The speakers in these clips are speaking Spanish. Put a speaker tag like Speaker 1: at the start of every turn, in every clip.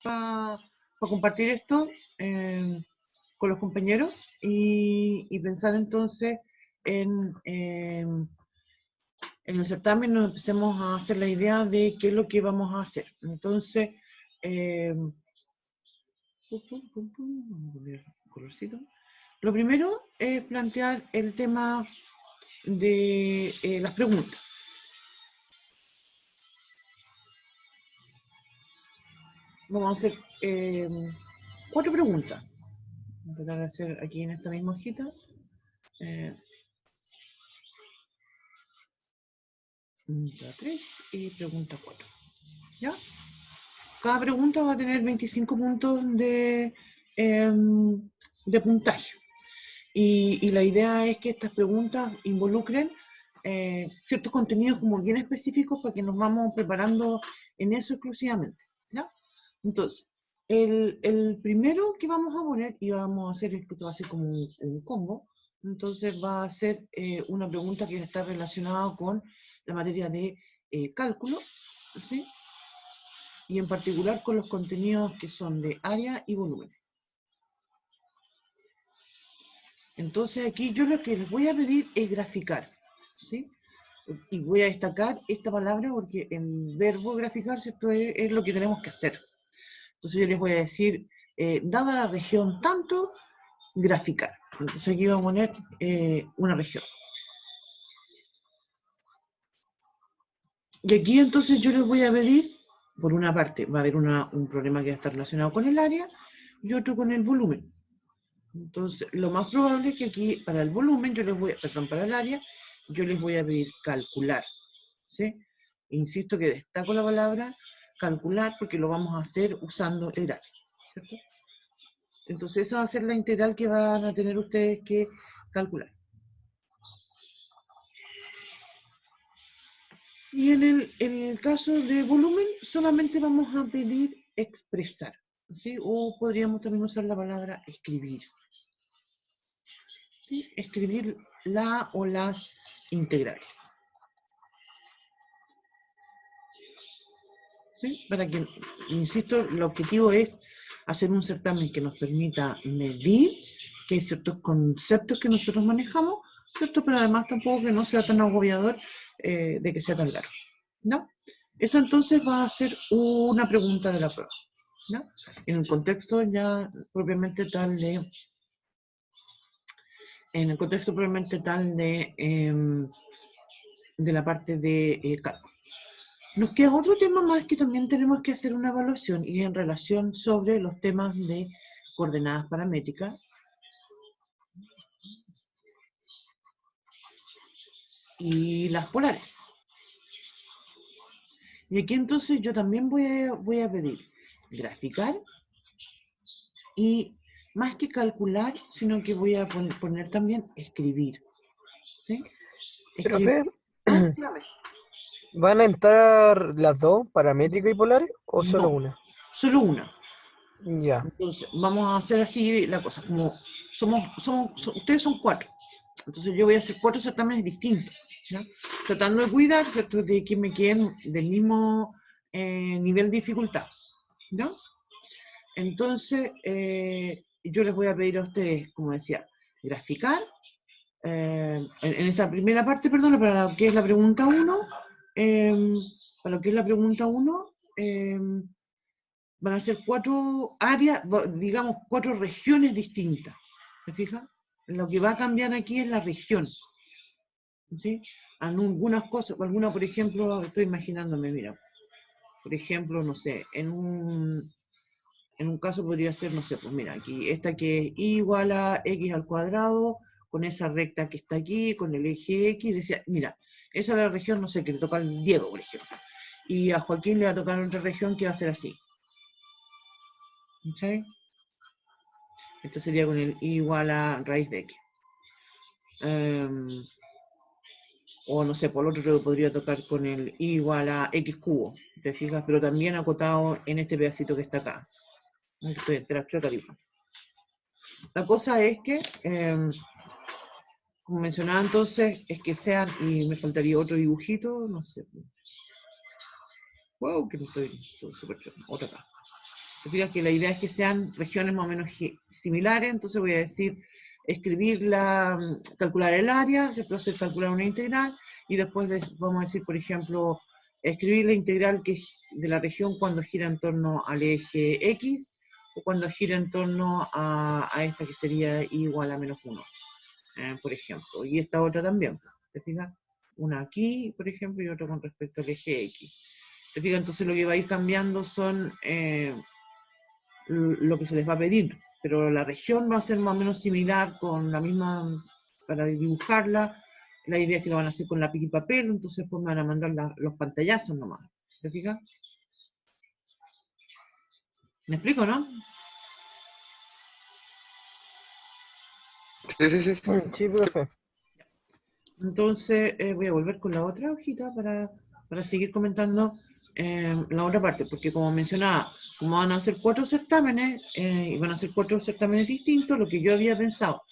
Speaker 1: para compartir esto con los compañeros y pensar entonces en el certamen nos empecemos a hacer la idea de qué es lo que vamos a hacer. Entonces, vamos a poner un colorcito. Lo primero es plantear el tema de las preguntas. Vamos a hacer 4 preguntas. Vamos a tratar de hacer aquí en esta misma hojita. Pregunta 3 y pregunta 4. ¿Ya? Cada pregunta va a tener 25 puntos de puntaje. Y la idea es que estas preguntas involucren ciertos contenidos como bien específicos para que nos vamos preparando en eso exclusivamente. ¿Ya? Entonces, el primero que vamos a poner, y vamos a hacer, esto va a ser como un combo, entonces va a ser una pregunta que está relacionada con la materia de cálculo, ¿sí? Y en particular con los contenidos que son de área y volumen. Entonces aquí yo lo que les voy a pedir es graficar, ¿sí? Y voy a destacar esta palabra porque el verbo graficar, ¿cierto? Es lo que tenemos que hacer. Entonces yo les voy a decir, dada la región tanto, graficar. Entonces aquí voy a poner una región. Y aquí entonces yo les voy a pedir, por una parte, va a haber un problema que va a estar relacionado con el área y otro con el volumen. Entonces, lo más probable es que aquí, para el volumen, para el área, yo les voy a pedir calcular, ¿sí? Insisto que destaco la palabra calcular porque lo vamos a hacer usando el área, ¿cierto? Entonces, esa va a ser la integral que van a tener ustedes que calcular. Y en el caso de volumen, solamente vamos a pedir expresar, ¿sí? O podríamos también usar la palabra escribir. ¿Sí? Escribir la o las integrales. ¿Sí? Para que, insisto, el objetivo es hacer un certamen que nos permita medir que hay ciertos conceptos que nosotros manejamos, ¿cierto? Pero además tampoco que no sea tan agobiador de que sea tan largo, ¿no? Esa entonces va a ser una pregunta de la prueba, ¿no? En el contexto ya propiamente tal de... En el contexto propiamente tal de la parte de cálculo. Nos queda otro tema más que también tenemos que hacer una evaluación y en relación sobre los temas de coordenadas paramétricas y las polares. Y aquí entonces yo también voy a pedir graficar y más que calcular, sino que voy a poner también escribir. ¿Sí?
Speaker 2: Profe,
Speaker 1: Dígame.
Speaker 2: ¿van a entrar las dos, paramétrica y polares, o solo
Speaker 1: No,
Speaker 2: una?
Speaker 1: solo una.
Speaker 2: Ya.
Speaker 1: Entonces, vamos a hacer así la cosa, como ustedes son 4. Entonces yo voy a hacer 4 certámenes distintos, ¿no? Tratando de cuidar, ¿cierto?, de que me queden del mismo nivel de dificultad, ¿no? Entonces, yo les voy a pedir a ustedes, como decía, graficar, en esta primera parte, perdón, para lo que es la pregunta 1, para lo que es la pregunta 1, van a ser 4 áreas, digamos 4 regiones distintas. ¿Se fija? Lo que va a cambiar aquí es la región. ¿Sí? Algunas cosas, alguna, por ejemplo, estoy imaginándome, mira, por ejemplo, no sé, en un caso podría ser, no sé, pues mira, aquí, esta que es y igual a x al cuadrado, con esa recta que está aquí, con el eje x, decía, mira, esa es la región, no sé, que le toca al Diego, por ejemplo, y a Joaquín le va a tocar otra región que va a ser así. ¿Sí? Esto sería con el i igual a raíz de x. O no sé, por el otro podría tocar con el i igual a x cubo, ¿te fijas? Pero también acotado en este pedacito que está acá. La cosa es que, como mencionaba entonces, es que sean, y me faltaría otro dibujito, no sé. Wow, que no estoy súper otra acá. Te fijas que la idea es que sean regiones más o menos similares, entonces voy a decir calcular el área, ¿cierto? Hacer calcular una integral, y después vamos a decir, por ejemplo, escribir la integral de la región cuando gira en torno al eje X, o cuando gira en torno a esta que sería igual a -1, por ejemplo. Y esta otra también, ¿te fijas? Una aquí, por ejemplo, y otra con respecto al eje X. ¿Te fijas? Entonces lo que va a ir cambiando son lo que se les va a pedir, pero la región va a ser más o menos similar, con la misma, para dibujarla. La idea es que lo van a hacer con lápiz y papel, entonces pues me van a mandar los pantallazos nomás. ¿Te fijas? ¿Me explico, no?
Speaker 3: Sí, sí, sí.
Speaker 2: Sí, profe.
Speaker 1: Entonces voy a volver con la otra hojita para seguir comentando la otra parte, porque como mencionaba, como van a hacer 4 certámenes, y van a hacer 4 certámenes distintos, lo que yo había pensado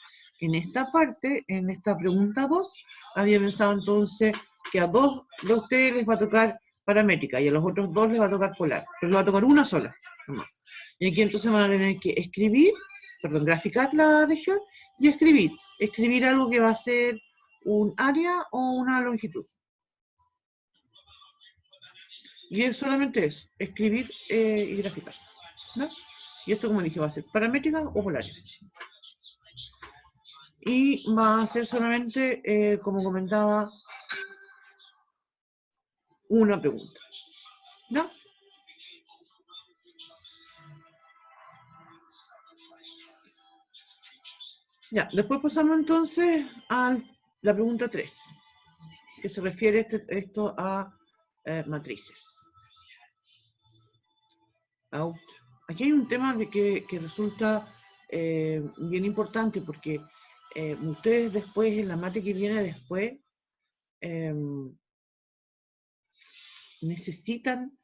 Speaker 1: en esta parte, en esta pregunta 2, había pensado entonces que a 2 de ustedes les va a tocar paramétrica y a los otros 2 les va a tocar polar, pero les va a tocar una sola nomás. Y aquí entonces van a tener que graficar la región y escribir algo que va a ser un área o una longitud. Y es solamente eso, escribir y graficar, ¿no? Y esto, como dije, va a ser paramétrica o polar. Y va a ser solamente, como comentaba, una pregunta, ¿no? Ya, después pasamos entonces a la pregunta 3, que se refiere esto a matrices. Ouch. Aquí hay un tema que resulta bien importante, porque ustedes después, en la mate que viene después, necesitan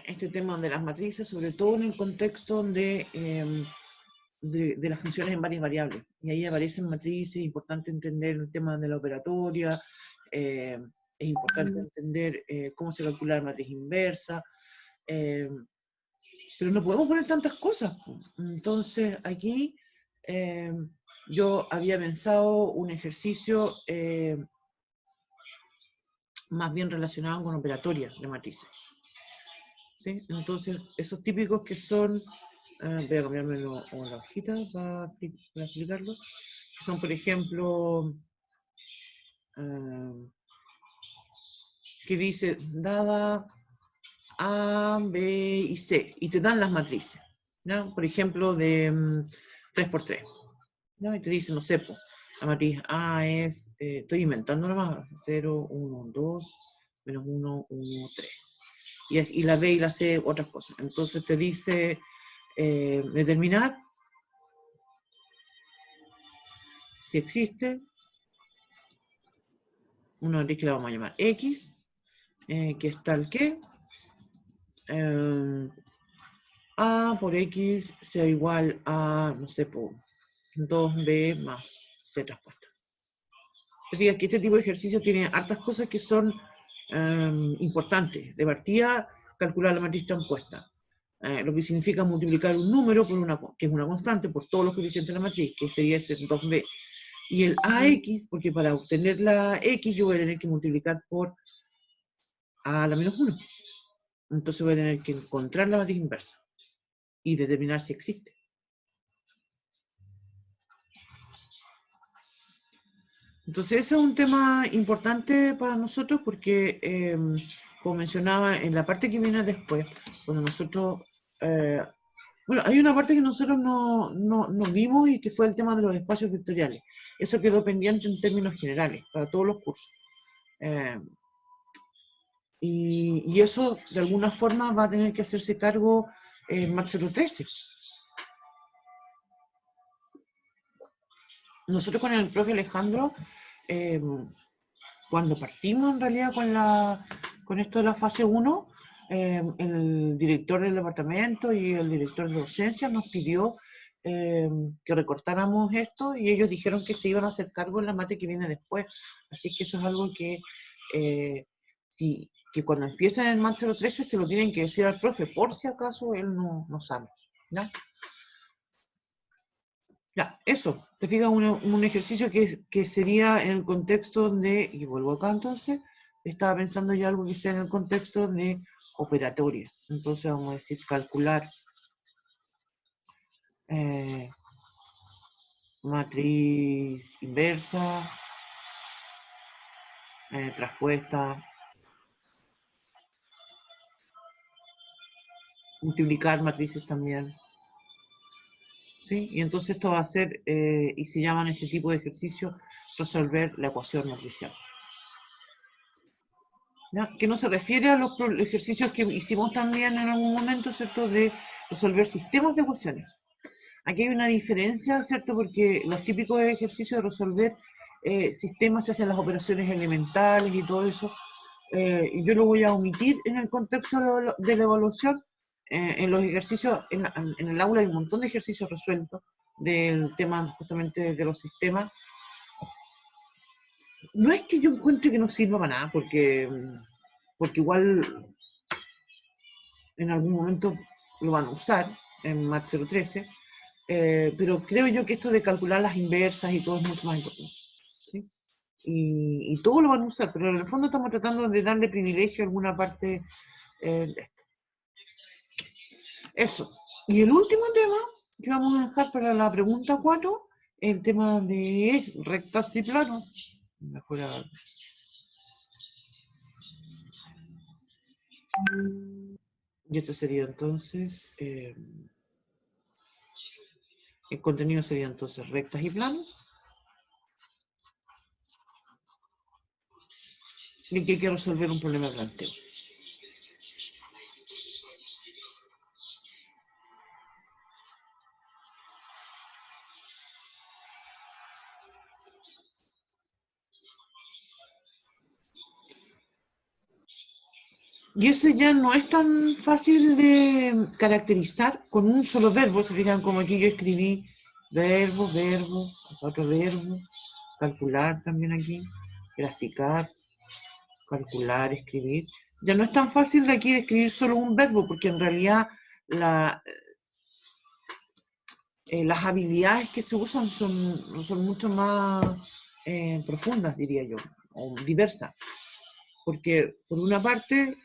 Speaker 1: este tema de las matrices, sobre todo en el contexto de las funciones en varias variables. Y ahí aparecen matrices, es importante entender el tema de la operatoria, es importante entender cómo se calcula la matriz inversa, pero no podemos poner tantas cosas. Entonces aquí yo había pensado un ejercicio más bien relacionado con operatoria de matrices, ¿sí? Entonces esos típicos que son, voy a cambiarme la hojita para explicarlo, que son, por ejemplo, que dice dada A, B y C, y te dan las matrices, ¿no? Por ejemplo, de 3×3, ¿no? Y te dice, no sé, pues, la matriz A es, estoy inventando nomás, 0, 1, 2, -1, 1, 3. Y la B y la C, otras cosas. Entonces te dice determinar si existe una matriz que la vamos a llamar X, que es tal que A por X sea igual a, no sé, por 2B más C transpuesta. Te fijas que este tipo de ejercicio tiene hartas cosas que son importantes. De partida, calcular la matriz transpuesta. Lo que significa multiplicar un número por que es una constante, por todos los coeficientes de la matriz, que sería ese 2B. Y el AX, porque para obtener la X yo voy a tener que multiplicar por A a la -1. Entonces voy a tener que encontrar la matriz inversa y determinar si existe. Entonces ese es un tema importante para nosotros porque, como mencionaba, en la parte que viene después, cuando nosotros, bueno, hay una parte que nosotros no vimos y que fue el tema de los espacios vectoriales. Eso quedó pendiente en términos generales para todos los cursos. Y eso, de alguna forma, va a tener que hacerse cargo en Mat 013. Nosotros con el profe Alejandro, cuando partimos en realidad con esto de la fase 1, el director del departamento y el director de docencia nos pidió que recortáramos esto, y ellos dijeron que se iban a hacer cargo en la mate que viene después. Así que eso es algo que que cuando empiezan el Mat 013 se lo tienen que decir al profe, por si acaso él no sabe. ¿Ya? Ya, eso. Te fijas, un ejercicio que sería en el contexto de, y vuelvo acá entonces, estaba pensando ya algo que sea en el contexto de operatoria. Entonces vamos a decir calcular matriz inversa, traspuesta, multiplicar matrices también. ¿Sí? Y entonces esto va a ser, y se llaman este tipo de ejercicios, resolver la ecuación matricial. ¿Ya? Que no se refiere a los ejercicios que hicimos también en algún momento, ¿cierto?, de resolver sistemas de ecuaciones. Aquí hay una diferencia, ¿cierto?, porque los típicos ejercicios de resolver sistemas se hacen las operaciones elementales y todo eso. Yo lo voy a omitir en el contexto de la evaluación. En los ejercicios, en el aula hay un montón de ejercicios resueltos del tema justamente de los sistemas. No es que yo encuentre que no sirva para nada, porque igual en algún momento lo van a usar en Mat 013, pero creo yo que esto de calcular las inversas y todo es mucho más importante. ¿Sí? Y todo lo van a usar, pero en el fondo estamos tratando de darle privilegio a alguna parte de esto. Eso. Y el último tema que vamos a dejar para la pregunta 4, el tema de rectas y planos. Mejorar. Y esto sería entonces, el contenido sería entonces rectas y planos. Y que hay que resolver un problema de planteo. Y ese ya no es tan fácil de caracterizar con un solo verbo. Se fijan como aquí yo escribí verbo, verbo, otro verbo, calcular también aquí, graficar, calcular, escribir. Ya no es tan fácil de aquí de escribir solo un verbo, porque en realidad las habilidades que se usan son mucho más profundas, diría yo, o diversas. Porque por una parte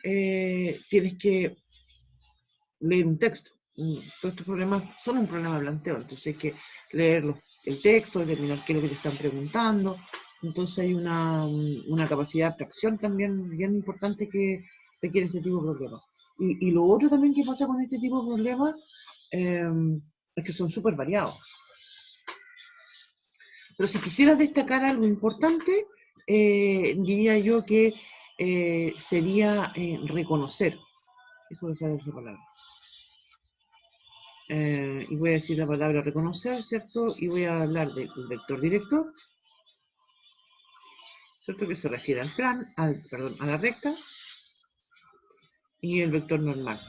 Speaker 1: tienes que leer un texto. Todos estos problemas son un problema de planteo, entonces hay que leer el texto, determinar qué es lo que te están preguntando. Entonces hay una capacidad de abstracción también bien importante que requiere este tipo de problemas. Y lo otro también que pasa con este tipo de problemas es que son súper variados. Pero si quisieras destacar algo importante, diría yo que sería reconocer. Eso es esa palabra. Y voy a decir la palabra reconocer, ¿cierto? Y voy a hablar del vector director, ¿cierto? Que se refiere al plan, perdón, a la recta, y el vector normal.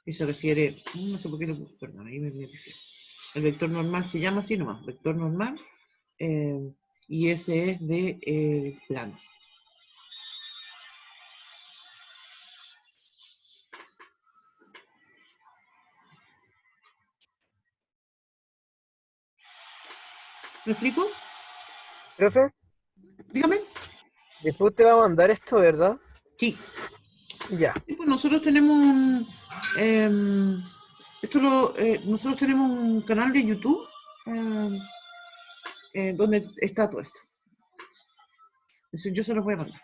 Speaker 1: Y se refiere, no sé por qué perdón, ahí me refiero. El vector normal se llama así nomás, vector normal, y ese es de plano. ¿Me explico?
Speaker 2: Profe,
Speaker 1: Dígame.
Speaker 2: después te va a mandar esto, ¿verdad?
Speaker 1: Sí.
Speaker 2: Ya,
Speaker 1: Sí, pues nosotros tenemos nosotros tenemos un canal de YouTube donde está todo esto. Eso yo se lo voy a mandar.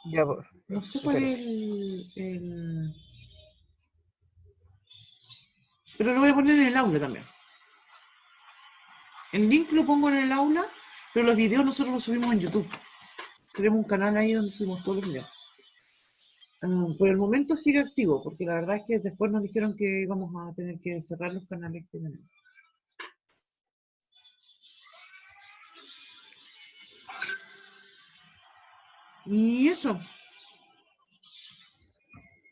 Speaker 2: ya, pues.
Speaker 1: No sé cuál
Speaker 2: Muchas
Speaker 1: es
Speaker 2: gracias.
Speaker 1: pero lo voy a poner en el aula también. El link lo pongo en el aula, pero los videos nosotros los subimos en YouTube. Tenemos un canal ahí donde subimos todos los videos. Por el momento sigue activo, porque la verdad es que después nos dijeron que íbamos a tener que cerrar los canales que tenemos. Y eso.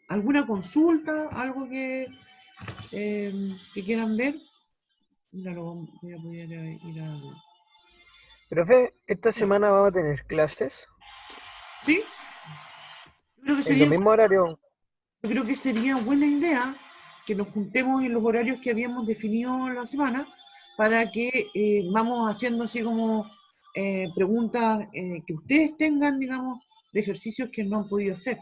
Speaker 1: ¿Alguna consulta? ¿Algo que quieran ver? Mira, lo voy a poder ir a...
Speaker 2: Profe, esta
Speaker 1: Ya.
Speaker 2: semana vamos a tener clases
Speaker 1: ¿Sí? Yo creo que
Speaker 2: en los
Speaker 1: sería,
Speaker 2: mismos horarios.
Speaker 1: yo creo que sería buena idea que nos juntemos en los horarios que habíamos definido la semana para que vamos haciendo así como preguntas que ustedes tengan, digamos, de ejercicios que no han podido hacer.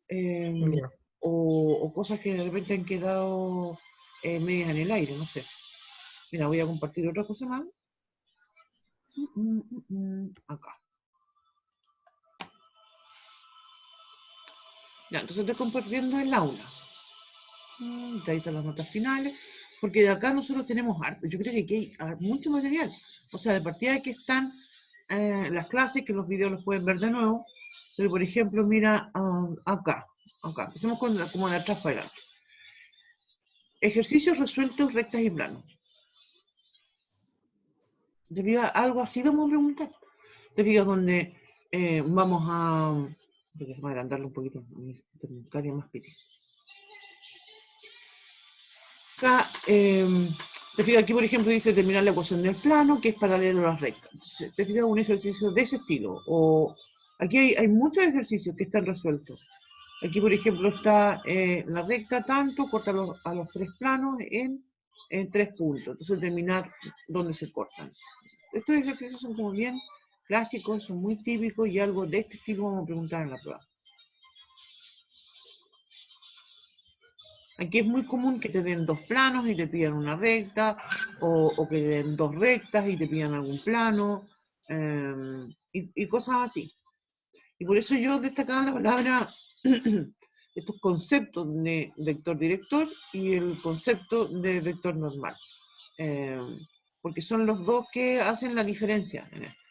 Speaker 1: eh,
Speaker 2: Ya.
Speaker 1: o cosas que de repente han quedado medias en el aire, no sé. Mira, voy a compartir otra cosa más. Acá. Ya, entonces estoy compartiendo el aula. Ahí están las notas finales. Porque de acá nosotros tenemos harto. Yo creo que aquí hay mucho material. O sea, de partida de que están las clases, que los videos los pueden ver de nuevo. Pero, por ejemplo, mira acá. Acá. Empecemos con, como de atrás para adelante. Ejercicios resueltos, rectas y planos. Te fijas, algo así vamos a preguntar. Te fijas donde vamos a... Déjame agrandarlo un poquito. Cada día más piti. Acá, te fijas aquí, por ejemplo, dice terminar la ecuación del plano, que es paralelo a las rectas. Entonces, te fijas un ejercicio de ese estilo. O aquí hay muchos ejercicios que están resueltos. Aquí, por ejemplo, está la recta tanto, corta a los tres planos en 3 puntos. Entonces, terminar donde se cortan. Estos ejercicios son como bien clásicos, son muy típicos y algo de este estilo vamos a preguntar en la prueba. Aquí es muy común que te den 2 planos y te pidan una recta, o que te den 2 rectas y te pidan algún plano, y cosas así. Y por eso yo destacaba la palabra, estos conceptos de vector-director y el concepto de vector normal, porque son los dos que hacen la diferencia en esto.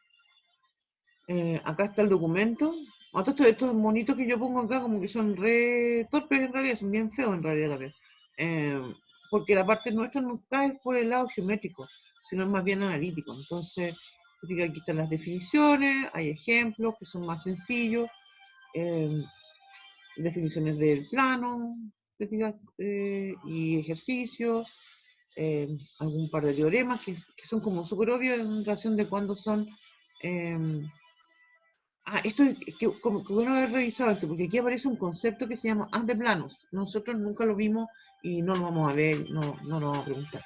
Speaker 1: Acá está el documento. Estos monitos que yo pongo acá como que son re torpes en realidad, son bien feos en realidad también. Eh, porque la parte nuestra nunca es por el lado geométrico, sino más bien analítico. Entonces, aquí están las definiciones, hay ejemplos que son más sencillos, eh, definiciones del plano, y ejercicios, algún par de teoremas que son como súper obvios en relación de cuándo son... Eh, esto es que bueno haber revisado esto, porque aquí aparece un concepto que se llama haz de planos. Nosotros nunca lo vimos y no lo vamos a ver, no lo vamos a preguntar.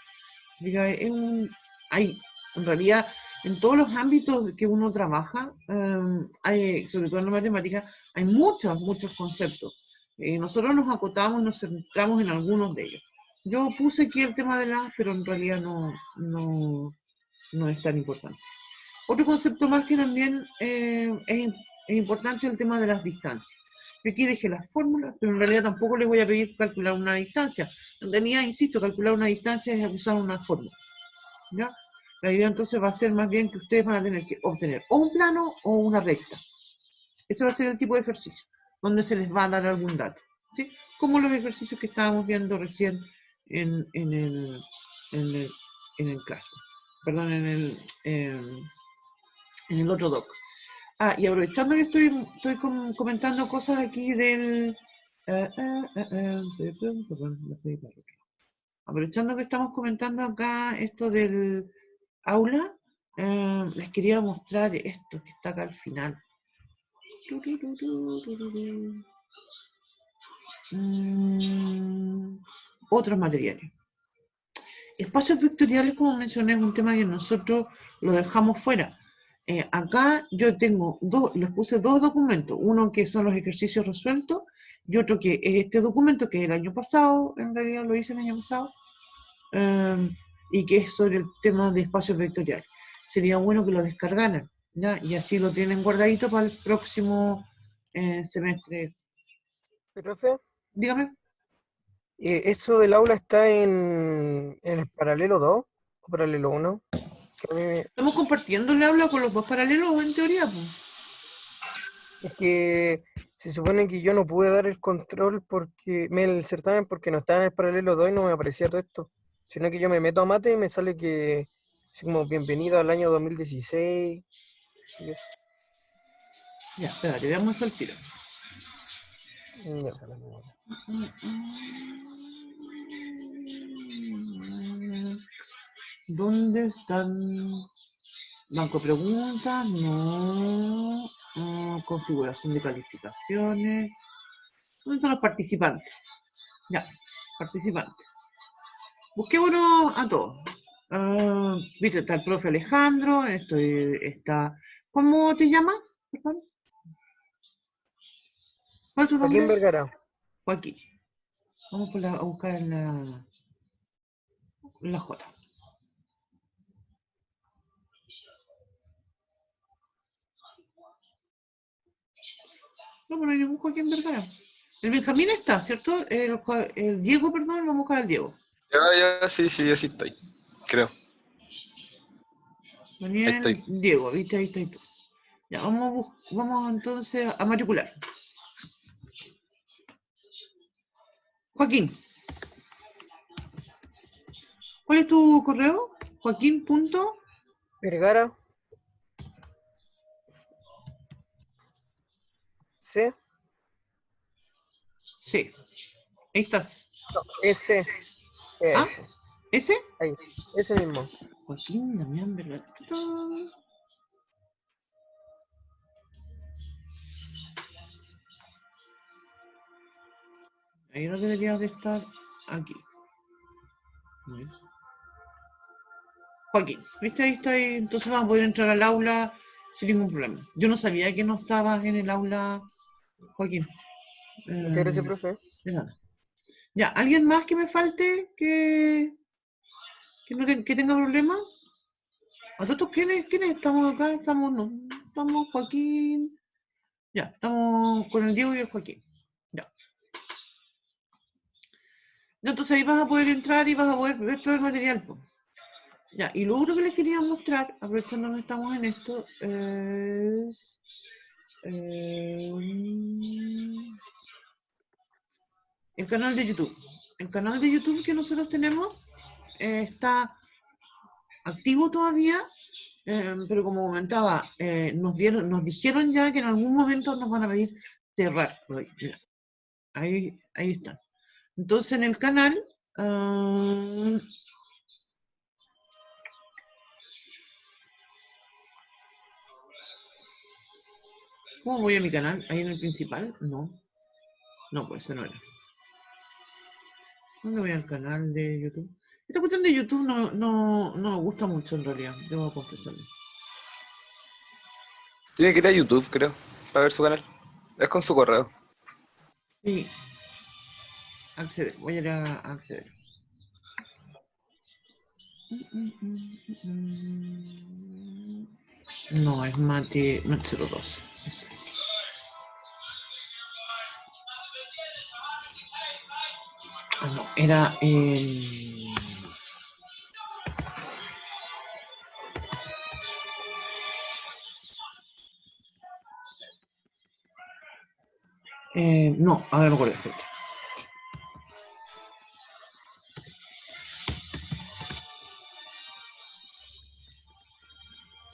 Speaker 1: Es hay, en realidad, en todos los ámbitos que uno trabaja, hay, sobre todo en la matemática, hay muchos conceptos. Nosotros nos acotamos y nos centramos en algunos de ellos. Yo puse aquí el tema de las, pero en realidad no es tan importante. Otro concepto más que también es importante es el tema de las distancias. Yo aquí dejé las fórmulas, pero en realidad tampoco les voy a pedir calcular una distancia. En realidad, insisto, calcular una distancia es usar una fórmula. ¿Ya? La idea entonces va a ser más bien que ustedes van a tener que obtener o un plano o una recta. Ese va a ser el tipo de ejercicio, donde se les va a dar algún dato. ¿Sí? Como los ejercicios que estábamos viendo recién en el Classroom. Perdón, en el otro doc. Y aprovechando que estoy comentando cosas aquí del... aprovechando que estamos comentando acá esto del aula, les quería mostrar esto que está acá al final. Otros materiales. Espacios vectoriales, como mencioné, es un tema que nosotros lo dejamos fuera. Acá yo tengo les puse 2 documentos, uno que son los ejercicios resueltos y otro que es este documento que el año pasado, en realidad lo hice el año pasado, y que es sobre el tema de espacios vectoriales. Sería bueno que lo descargaran, ¿ya? Y así lo tienen guardadito para el próximo semestre.
Speaker 2: Profe,
Speaker 1: Dígame.
Speaker 2: ¿eso del aula está en el paralelo 2 o paralelo 1? Que a mí
Speaker 1: Estamos compartiendo el aula con los 2 paralelos, en teoría, pues.
Speaker 2: es que se supone que yo no pude dar el control porque el certamen porque no estaba en el paralelo 2 y no me aparecía todo esto, sino que yo me meto a mate y me sale que así como bienvenido al año 2016 y eso.
Speaker 1: Ya, espérate, veamos al tiro.
Speaker 2: Ya.
Speaker 1: ¿Dónde están? Banco de preguntas, no. Configuración de calificaciones. ¿Dónde están los participantes? Ya, participantes. Busquémonos a todos. Viste, está el profe Alejandro, está. ¿Cómo te llamas? Perdón. ¿Cuál es tu
Speaker 2: Joaquín
Speaker 1: nombre?
Speaker 2: Vergara.
Speaker 1: Joaquín. Vamos a buscar en la J. No, pero no hay ningún Joaquín Vergara. El Benjamín está, ¿cierto? El Diego, perdón, vamos a buscar al Diego.
Speaker 3: Ya, sí, así estoy. Creo. Ahí
Speaker 1: Daniel,
Speaker 3: estoy.
Speaker 1: Diego, viste, ahí está y todo. Ya, vamos entonces a matricular. Joaquín. ¿Cuál es tu correo? Joaquín.
Speaker 2: Vergara. C.
Speaker 1: Sí. Ahí estás.
Speaker 2: S.
Speaker 1: ¿Ah?
Speaker 2: S.
Speaker 1: ¿Ese?
Speaker 2: Ahí. Ese mismo.
Speaker 1: Joaquín Damián Vergara. Ahí no deberías de estar aquí. Muy bien. Joaquín, ¿viste? Ahí está. Entonces vas a poder entrar al aula sin ningún problema. Yo no sabía que no estabas en el aula, Joaquín.
Speaker 2: Muchas gracias, profe.
Speaker 1: De nada. Ya, ¿alguien más que me falte que tenga problemas? ¿A todos quiénes estamos acá? Estamos Joaquín. Ya, estamos con el Diego y el Joaquín. Ya. Entonces ahí vas a poder entrar y vas a poder ver todo el material. Po. Ya, y lo otro que les quería mostrar, aprovechando que estamos en esto, es el canal de YouTube. El canal de YouTube que nosotros tenemos está activo todavía, pero como comentaba, nos dijeron ya que en algún momento nos van a pedir cerrar. Mira, ahí están. Entonces en el canal, ¿cómo voy a mi canal? ¿Ahí en el principal? No, pues ese no era. ¿Dónde voy al canal de YouTube? Esta cuestión de YouTube no me gusta mucho en realidad, debo confesarlo.
Speaker 3: Tiene que ir a YouTube, creo, para ver su canal. Es con su correo.
Speaker 1: Sí, acceder, voy a ir a acceder. No, es Mate 02. Eso es. Ah, no, era no, ahora me acuerdo. Espérate.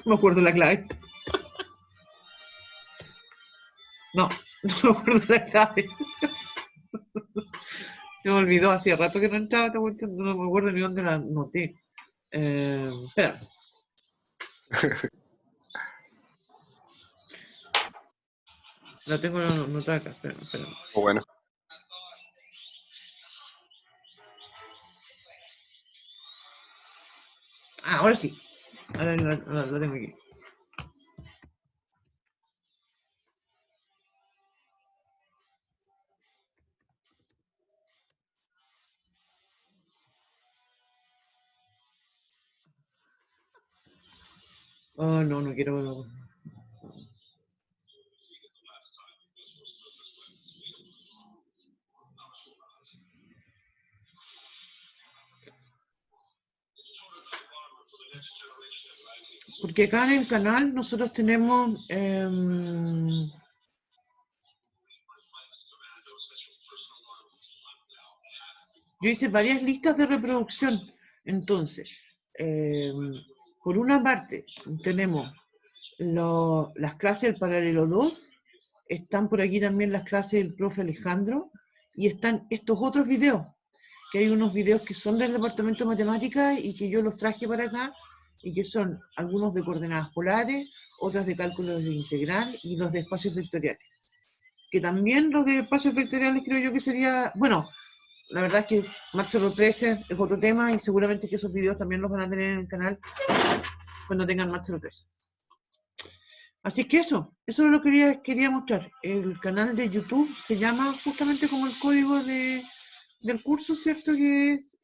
Speaker 1: No me acuerdo la clave. No me acuerdo la clave. Se me olvidó, hacía rato que no entraba esta cuestión, no me acuerdo ni dónde la noté. Espera. La tengo anotada acá, espera.
Speaker 3: Muy bueno.
Speaker 1: Ah, ahora sí. Ahora la tengo aquí. Oh, no quiero verlo. Porque acá en el canal nosotros tenemos yo hice varias listas de reproducción. Entonces, por una parte, tenemos las clases del paralelo 2, están por aquí también las clases del profe Alejandro, y están estos otros videos. que hay unos videos que son del departamento de matemáticas y que yo los traje para acá, y que son algunos de coordenadas polares, otros de cálculo de integral y los de espacios vectoriales. Que también los de espacios vectoriales creo yo que sería, bueno, la verdad es que Maxwell 13 es otro tema y seguramente que esos videos también los van a tener en el canal cuando tengan Maxwell 13. Así es que eso es lo que quería mostrar. El canal de YouTube se llama justamente como el código del curso, ¿cierto? Que es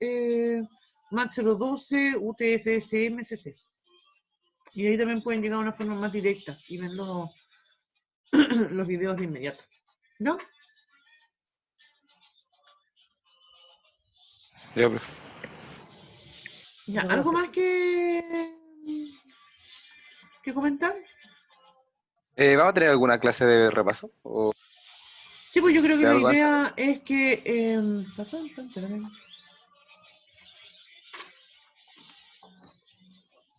Speaker 1: Maxwell 12 UTFSMCC. Y ahí también pueden llegar de una forma más directa y ver los videos de inmediato. ¿No?
Speaker 3: Ya, profe.
Speaker 1: Ya,
Speaker 2: Ya,
Speaker 1: ¿algo
Speaker 2: profe.
Speaker 1: más que comentar?
Speaker 3: ¿Vamos a tener alguna clase de repaso? ¿O
Speaker 1: Sí, pues yo creo que
Speaker 3: de
Speaker 1: la
Speaker 3: algo antes?
Speaker 1: idea es que...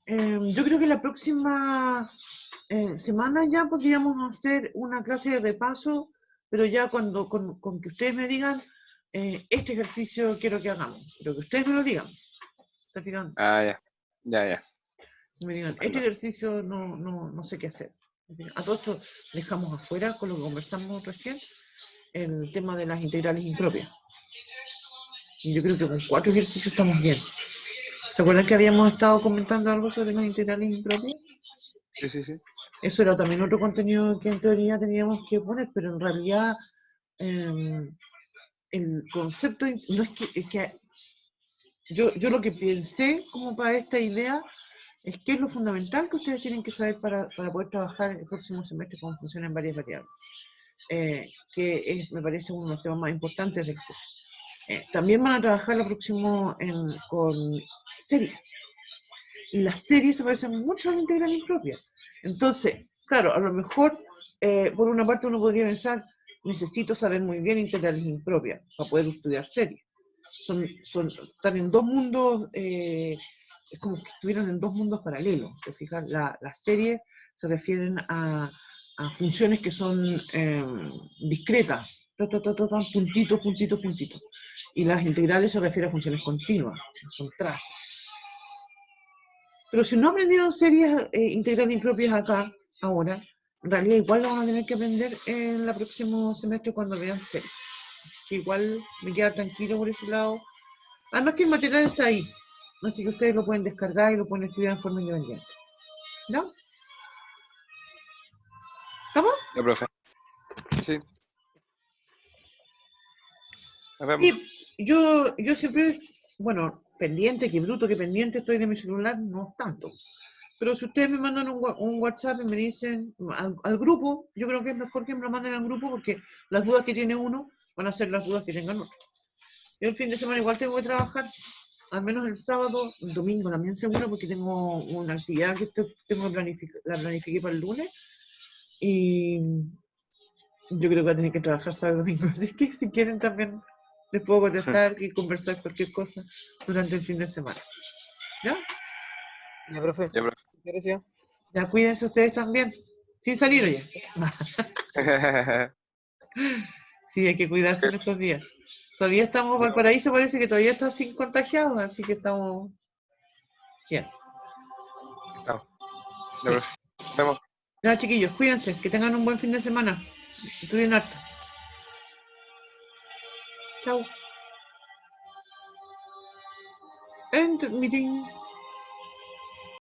Speaker 1: yo creo que la próxima semana ya podríamos hacer una clase de repaso, pero ya con que ustedes me digan, este ejercicio quiero que hagamos, pero que ustedes me lo digan. ¿Está fijando?
Speaker 3: Ah, ya. Ya, ya.
Speaker 1: Me digan, este
Speaker 3: Comprendo.
Speaker 1: ejercicio no sé qué hacer. A todo esto dejamos afuera, con lo que conversamos recién, el tema de las integrales impropias. Y yo creo que con 4 ejercicios estamos bien. ¿Se acuerdan que habíamos estado comentando algo sobre las integrales impropias?
Speaker 3: Sí, sí, sí.
Speaker 1: Eso era también otro contenido que en teoría teníamos que poner, pero en realidad el concepto no es que yo lo que pensé como para esta idea es que es lo fundamental que ustedes tienen que saber para poder trabajar el próximo semestre con funciones en varias variables, me parece uno de los temas más importantes del curso. También van a trabajar lo próximo con series. Y las series se parecen mucho a la integral impropia. Entonces, claro, a lo mejor, por una parte uno podría pensar, necesito saber muy bien integrales impropias para poder estudiar series. Están en dos mundos, es como que estuvieran en dos mundos paralelos. ¿Te fijas? Las series se refieren a funciones que son discretas, puntitos, puntitos, puntitos. Y las integrales se refieren a funciones continuas, que son trazos. Pero si no aprendieron series integrales impropias acá, ahora, en realidad igual lo van a tener que aprender en el próximo semestre cuando vean series. Así que igual me queda tranquilo por ese lado. Además que el material está ahí, así que ustedes lo pueden descargar y lo pueden estudiar en forma independiente. ¿No? ¿Estamos?
Speaker 3: Ya, profe. Sí. Nos vemos.
Speaker 1: Y yo siempre, bueno, pendiente, que bruto, que pendiente estoy de mi celular, no tanto. Pero si ustedes me mandan un WhatsApp y me dicen al grupo, yo creo que es mejor que me lo manden al grupo porque las dudas que tiene uno van a ser las dudas que tengan otros. Yo el fin de semana igual tengo que trabajar, al menos el sábado, el domingo también seguro, porque tengo una actividad que tengo la planifiqué para el lunes. Y yo creo que voy a tener que trabajar sábado y domingo. Así que si quieren también les puedo contestar y conversar cualquier cosa durante el fin de semana. ¿Ya?
Speaker 2: Ya, profe.
Speaker 3: Ya, profe.
Speaker 2: Gracias.
Speaker 1: Ya cuídense ustedes también. Sin salir, oye. Sí, hay que cuidarse en estos días. Todavía estamos, Valparaíso parece que todavía está sin contagiados, así que estamos bien.
Speaker 3: Estamos. Ya,
Speaker 1: Sí.
Speaker 3: profe. Nos vemos.
Speaker 1: Ya, chiquillos, cuídense, que tengan un buen fin de semana. Estudien harto. Chao. End meeting.